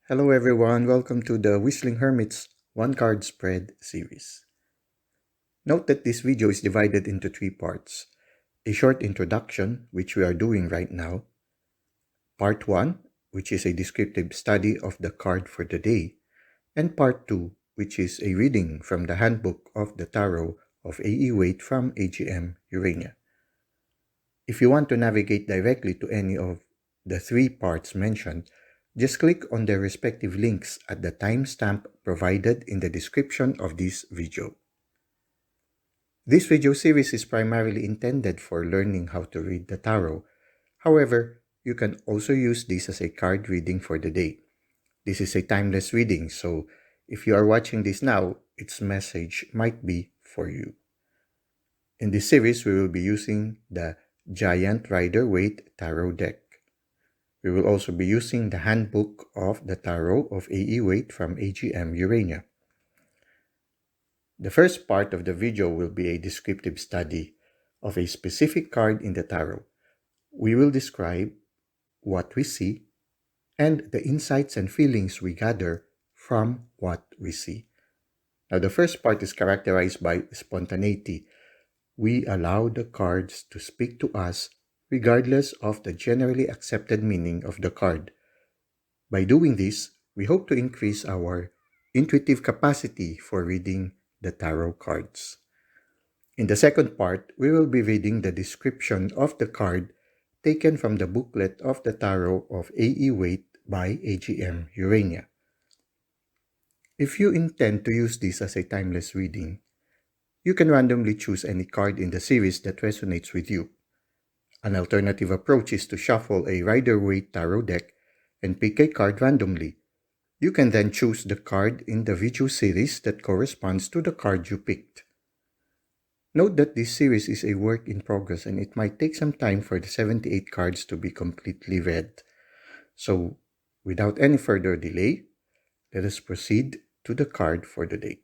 Hello everyone, welcome to the Whistling Hermit's One Card Spread series. Note that this video is divided into three parts. A short introduction, which we are doing right now. Part 1, which is a descriptive study of the card for the day. And Part 2, which is a reading from the Handbook of the Tarot of A.E. Waite from AGM Urania. If you want to navigate directly to any of the three parts mentioned, just click on their respective links at the timestamp provided in the description of this video. This video series is primarily intended for learning how to read the tarot. However, you can also use this as a card reading for the day. This is a timeless reading, so if you are watching this now, its message might be for you. In this series, we will be using the Giant Rider Waite Tarot deck. We will also be using the Handbook of the Tarot of A.E. Waite from AGM Urania. The first part of the video will be a descriptive study of a specific card in the tarot. We will describe what we see and the insights and feelings we gather from what we see. Now, the first part is characterized by spontaneity. We allow the cards to speak to us regardless of the generally accepted meaning of the card. By doing this, we hope to increase our intuitive capacity for reading the tarot cards. In the second part, we will be reading the description of the card taken from the booklet of the Tarot of A.E. Waite by AGM Urania. If you intend to use this as a timeless reading, you can randomly choose any card in the series that resonates with you. An alternative approach is to shuffle a Rider Waite Tarot deck and pick a card randomly. You can then choose the card in the video series that corresponds to the card you picked. Note that this series is a work in progress and it might take some time for the 78 cards to be completely read. So, without any further delay, let us proceed to the card for the day.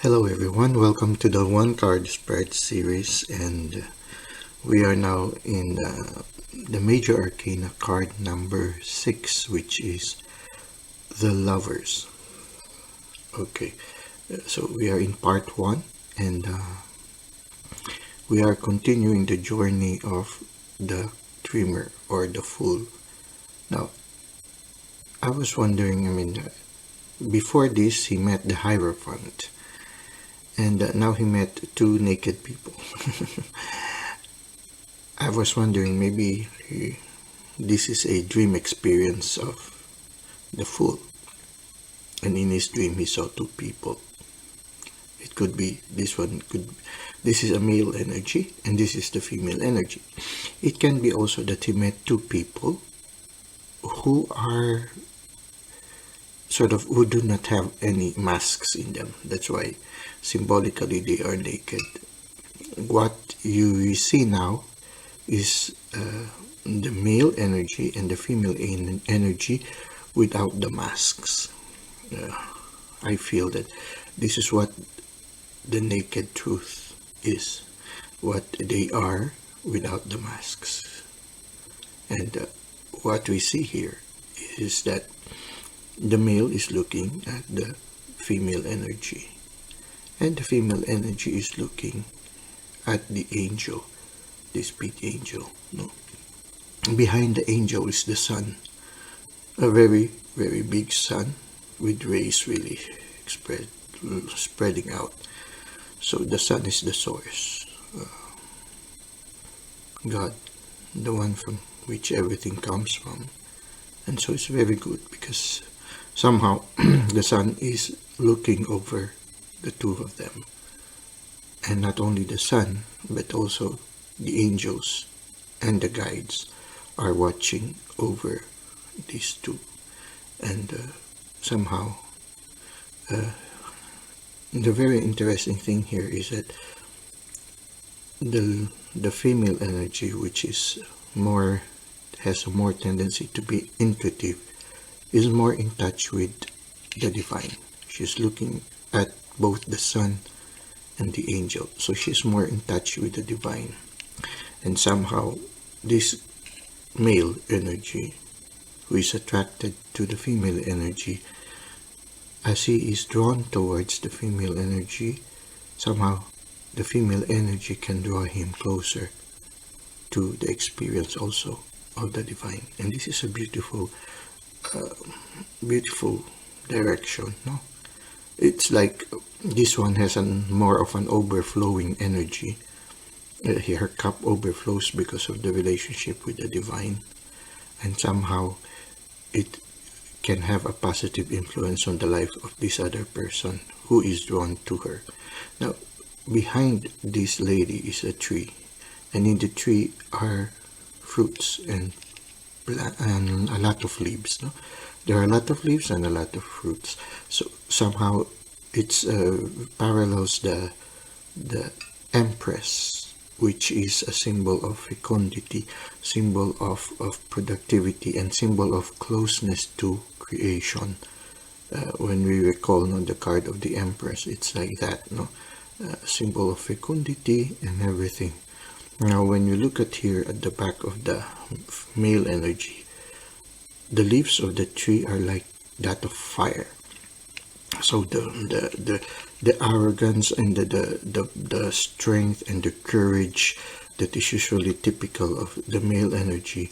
Hello everyone, welcome to the One Card Spread series, and we are now in the Major Arcana card number 6, which is the Lovers. Okay, so we are in part 1 and we are continuing the journey of the Dreamer or the Fool. Now, I was wondering, before this he met the Hierophant. And now he met two naked people. I was wondering, maybe this is a dream experience of the Fool. And in his dream, he saw two people. It could be this is a male energy, and this is the female energy. It can be also that he met two people who are who do not have any masks in them. That's why symbolically they are naked. What you see now is the male energy and the female energy without the masks. I feel that this is what the naked truth is, what they are without the masks. And what we see here is that the male is looking at the female energy, and the female energy is looking at the angel, this big angel. No, behind the angel is the sun, a very, very big sun with rays really spreading out. So the sun is the source, God, the one from which everything comes from. And so it's very good because somehow the sun is looking over the two of them. And not only the sun, but also the angels and the guides are watching over these two. And somehow, the very interesting thing here is that the female energy, which is has a more tendency to be intuitive, is more in touch with the divine. She's looking at both the sun and the angel. So she's more in touch with the divine. And somehow this male energy who is attracted to the female energy, as he is drawn towards the female energy, somehow the female energy can draw him closer to the experience also of the divine. And this is a beautiful beautiful direction, no? It's like this one has more of an overflowing energy. Her cup overflows because of the relationship with the divine, and somehow it can have a positive influence on the life of this other person who is drawn to her. Now, behind this lady is a tree, and in the tree are fruits and a lot of leaves. No? There are a lot of leaves and a lot of fruits. So somehow it parallels the Empress, which is a symbol of fecundity, symbol of productivity, and symbol of closeness to creation. When we recall the card of the Empress, it's like that, no? Symbol of fecundity and everything. Now, when you look at here at the back of the male energy, the leaves of the tree are like that of fire. So the arrogance and the strength and the courage that is usually typical of the male energy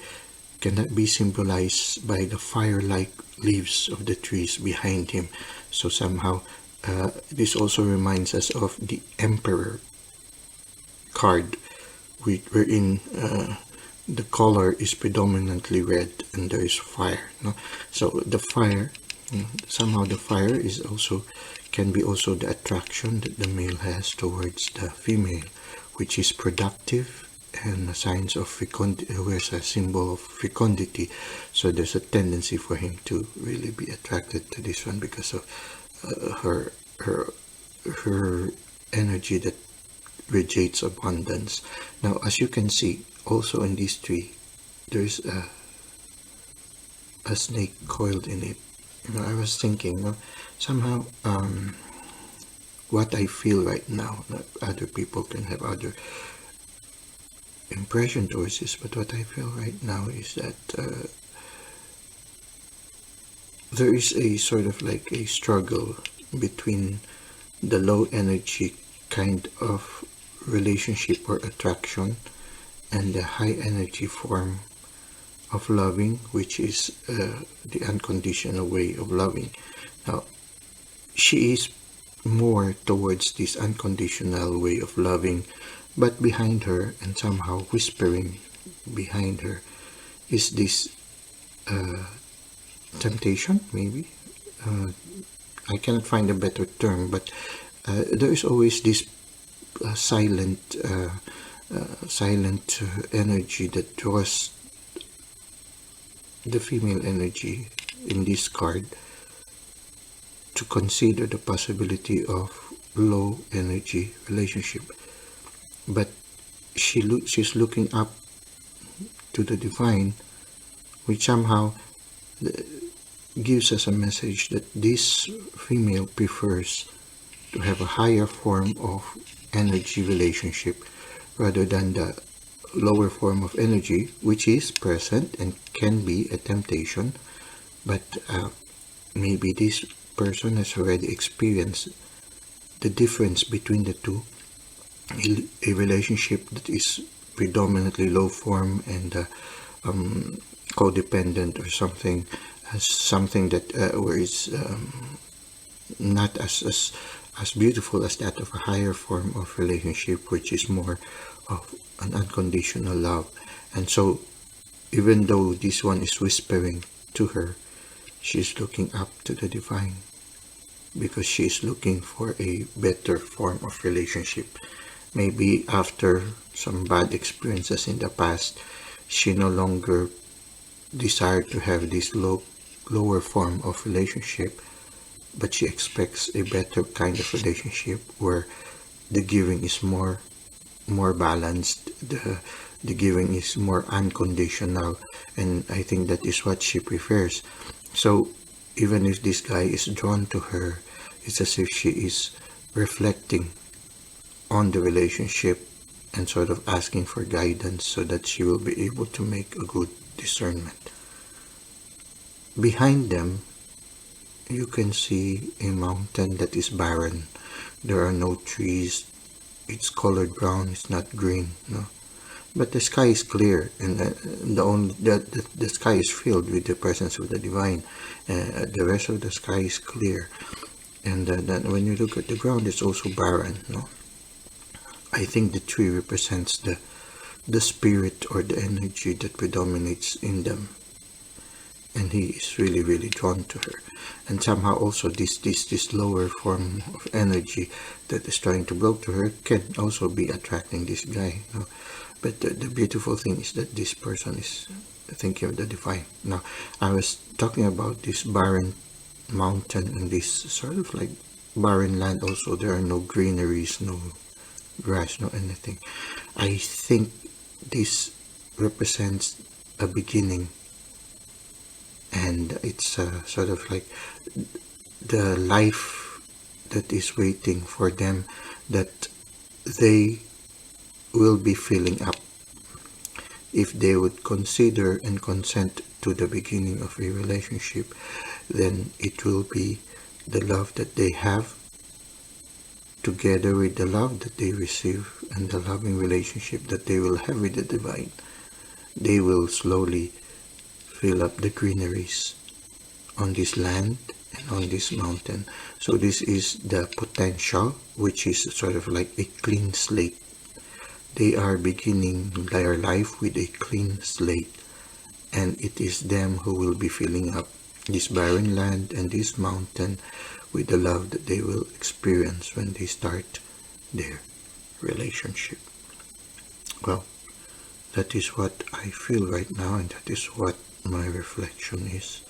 cannot be symbolized by the fire-like leaves of the trees behind him. So somehow this also reminds us of the Emperor card, wherein the color is predominantly red and there is fire. No? So the fire, somehow the fire is also can be also the attraction that the male has towards the female, which is productive and signs of fecundity, who is a symbol of fecundity. So there's a tendency for him to really be attracted to this one because of her energy that radiates abundance. Now, as you can see, also in this tree, there's a snake coiled in it. I was thinking, somehow, what I feel right now, other people can have other impression towards this, but what I feel right now is that there is a sort of like a struggle between the low energy kind of relationship or attraction and the high energy form of loving, which is the unconditional way of loving. Now, she is more towards this unconditional way of loving, but behind her, and somehow whispering behind her, is this temptation, maybe. I cannot find a better term, but there is always this silent energy that draws the female energy in this card to consider the possibility of low energy relationship. But she's looking up to the divine, which somehow gives us a message that this female prefers to have a higher form of energy relationship rather than the lower form of energy, which is present and can be a temptation, but maybe this person has already experienced the difference between the two. A relationship that is predominantly low form and codependent or something, something that where it's not as beautiful as that of a higher form of relationship, which is more of an unconditional love. And so even though this one is whispering to her, she's looking up to the divine because she's looking for a better form of relationship. Maybe after some bad experiences in the past, she no longer desired to have this lower form of relationship, but she expects a better kind of relationship where the giving is more balanced, the giving is more unconditional, and I think that is what she prefers. So even if this guy is drawn to her, It's as if she is reflecting on the relationship and sort of asking for guidance so that she will be able to make a good discernment. Behind them, you can see a mountain that is barren. There are no trees. It's colored brown. It's not green. No, but the sky is clear, and the sky is filled with the presence of the divine. The rest of the sky is clear, and then when you look at the ground, it's also barren. No, I think the tree represents the spirit or the energy that predominates in them, and he is really, really drawn to her. And somehow also this lower form of energy that is trying to blow to her can also be attracting this guy. No? But the beautiful thing is that this person is thinking of the divine. Now, I was talking about this barren mountain and this sort of like barren land also. There are no greeneries, no grass, no anything. I think this represents a beginning, and it's sort of like the life that is waiting for them, that they will be filling up if they would consider and consent to the beginning of a relationship. Then it will be the love that they have together with the love that they receive and the loving relationship that they will have with the divine. They will slowly fill up the greeneries on this land and on this mountain. So this is the potential, which is sort of like a clean slate. They are beginning their life with a clean slate, and it is them who will be filling up this barren land and this mountain with the love that they will experience when they start their relationship. Well, that is what I feel right now, and that is what my reflection is.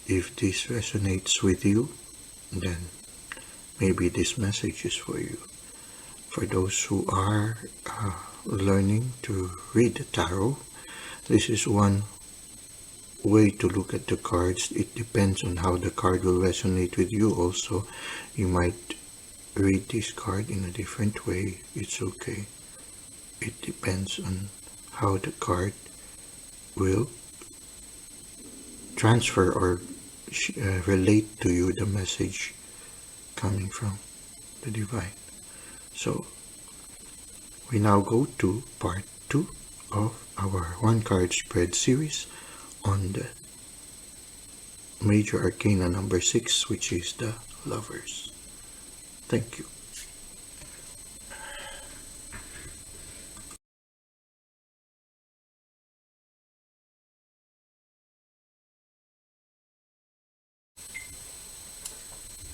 If this resonates with you, then maybe this message is for you. For those who are learning to read the tarot, this is one way to look at the cards. It depends on how the card will resonate with you also. You might read this card in a different way. It's okay. It depends on how the card will transfer or relate to you the message coming from the divine. So we now go to part 2 of our one card spread series on the Major Arcana number 6, which is the Lovers. Thank you.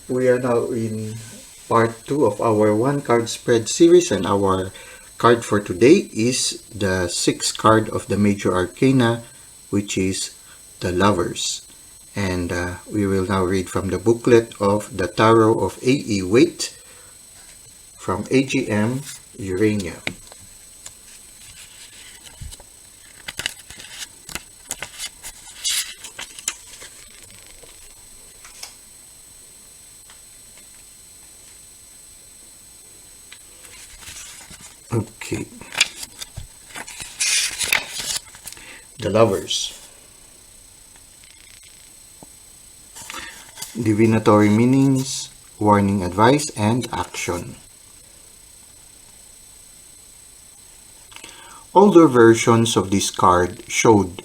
We are now in part 2 of our one card spread series, and our card for today is the 6th card of the Major Arcana, which is the Lovers. And we will now read from the booklet of the Tarot of A.E. Waite from AGM Urania. Okay. The Lovers. Divinatory meanings, warning, advice, and action. Older versions of this card showed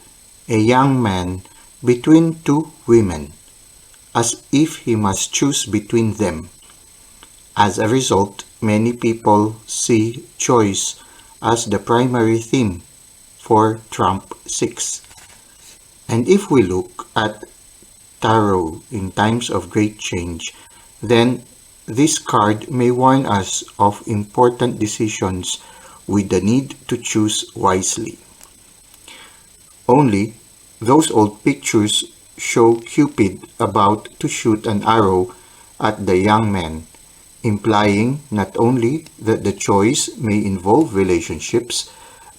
a young man between two women, as if he must choose between them. As a result, many people see choice as the primary theme for Trump 6. And if we look at tarot in times of great change, then this card may warn us of important decisions with the need to choose wisely. Only those old pictures show Cupid about to shoot an arrow at the young man, implying not only that the choice may involve relationships,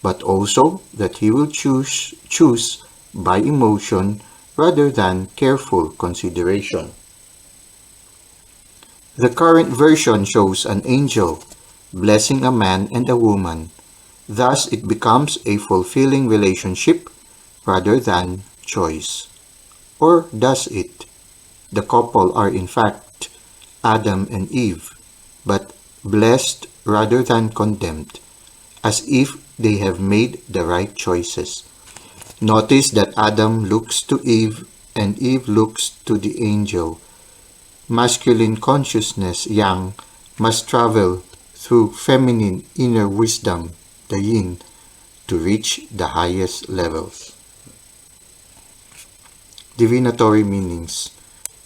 but also that he will choose by emotion rather than careful consideration. The current version shows an angel blessing a man and a woman. Thus, it becomes a fulfilling relationship rather than choice. Or does it? The couple are in fact Adam and Eve, but blessed rather than condemned, as if they have made the right choices. Notice that Adam looks to Eve and Eve looks to the angel. Masculine consciousness, yang, must travel through feminine inner wisdom, the yin, to reach the highest levels. Divinatory meanings.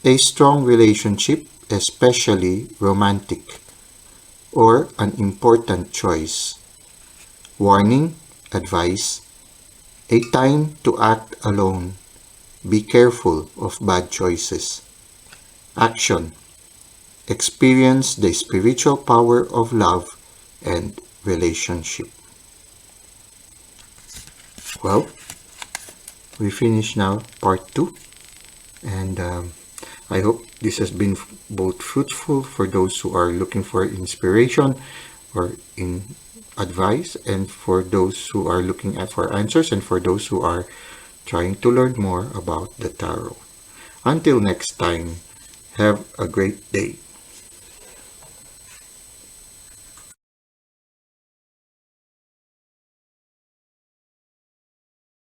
A strong relationship, especially romantic, or an important choice. Warning, advice, a time to act alone. Be careful of bad choices. Action. Experience the spiritual power of love and relationship. Well, we finish now part 2, and I hope this has been both fruitful for those who are looking for inspiration or in advice, and for those who are looking for answers, and for those who are trying to learn more about the tarot. Until next time, have a great day.